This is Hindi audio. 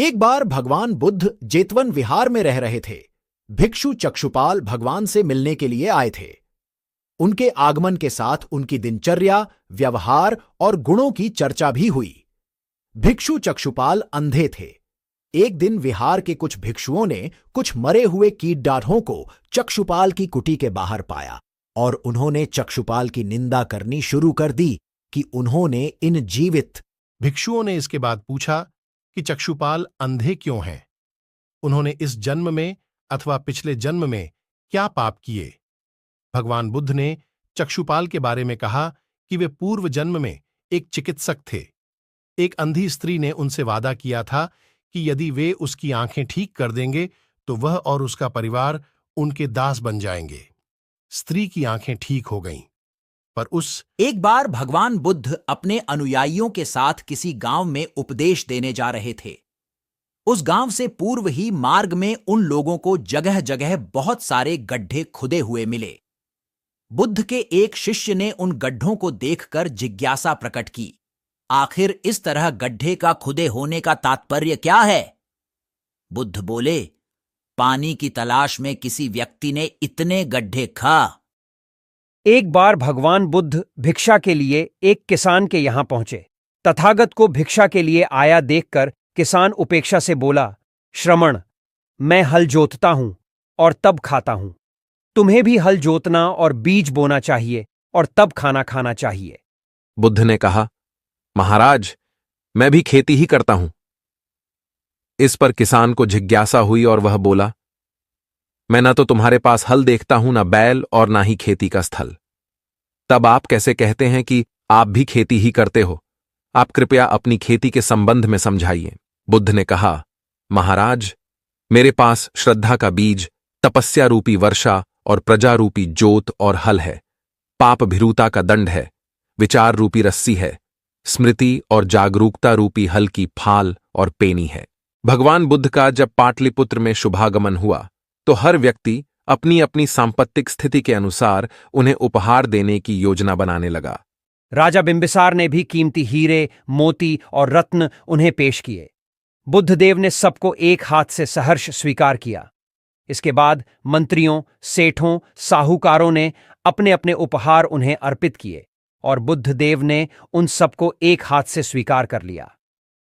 एक बार भगवान बुद्ध जेतवन विहार में रह रहे थे। भिक्षु चक्षुपाल भगवान से मिलने के लिए आए थे। उनके आगमन के साथ उनकी दिनचर्या, व्यवहार और गुणों की चर्चा भी हुई। भिक्षु चक्षुपाल अंधे थे। एक दिन विहार के कुछ भिक्षुओं ने कुछ मरे हुए कीट-डाढ़ों को चक्षुपाल की कुटी के बाहर पाया और उन्होंने चक्षुपाल की निंदा करनी शुरू कर दी कि उन्होंने इन जीवित। भिक्षुओं ने इसके बाद पूछा कि चक्षुपाल अंधे क्यों हैं? उन्होंने इस जन्म में अथवा पिछले जन्म में क्या पाप किए? भगवान बुद्ध ने चक्षुपाल के बारे में कहा कि वे पूर्व जन्म में एक चिकित्सक थे। एक अंधी स्त्री ने उनसे वादा किया था कि यदि वे उसकी आंखें ठीक कर देंगे तो वह और उसका परिवार उनके दास बन जाएंगे। स्त्री की आंखें ठीक हो गईं, पर एक बार भगवान बुद्ध अपने अनुयायियों के साथ किसी गांव में उपदेश देने जा रहे थे। उस गांव से पूर्व ही मार्ग में उन लोगों को जगह जगह बहुत सारे गड्ढे खुदे हुए मिले। बुद्ध के एक शिष्य ने उन गड्ढों को देखकर जिज्ञासा प्रकट की, आखिर इस तरह गड्ढे का खुदे होने का तात्पर्य क्या है? बुद्ध बोले, पानी की तलाश में किसी व्यक्ति ने इतने गड्ढे खा। एक बार भगवान बुद्ध भिक्षा के लिए एक किसान के यहां पहुंचे। तथागत को भिक्षा के लिए आया देखकर किसान उपेक्षा से बोला, श्रमण, मैं हल जोतता हूं और तब खाता हूं। तुम्हें भी हल जोतना और बीज बोना चाहिए और तब खाना खाना चाहिए। बुद्ध ने कहा, महाराज, मैं भी खेती ही करता हूं। इस पर किसान को जिज्ञासा हुई और वह बोला, मैं ना तो तुम्हारे पास हल देखता हूं, ना बैल और ना ही खेती का स्थल। तब आप कैसे कहते हैं कि आप भी खेती ही करते हो? आप कृपया अपनी खेती के संबंध में समझाइए। बुद्ध ने कहा, महाराज, मेरे पास श्रद्धा का बीज, तपस्या रूपी वर्षा और प्रजा रूपी जोत और हल है। पाप भीरुता का दंड है, विचार रूपी रस्सी है, स्मृति और जागरूकता रूपी हल की फाल और पेनी है। भगवान बुद्ध का जब पाटलिपुत्र में शुभागमन हुआ तो हर व्यक्ति अपनी अपनी सांपत्तिक स्थिति के अनुसार उन्हें उपहार देने की योजना बनाने लगा। राजा बिंबिसार ने भी कीमती हीरे, मोती और रत्न उन्हें पेश किए। बुद्धदेव ने सबको एक हाथ से सहर्ष स्वीकार किया। इसके बाद मंत्रियों, सेठों, साहूकारों ने अपने अपने उपहार उन्हें अर्पित किए और बुद्धदेव ने उन सबको एक हाथ से स्वीकार कर लिया।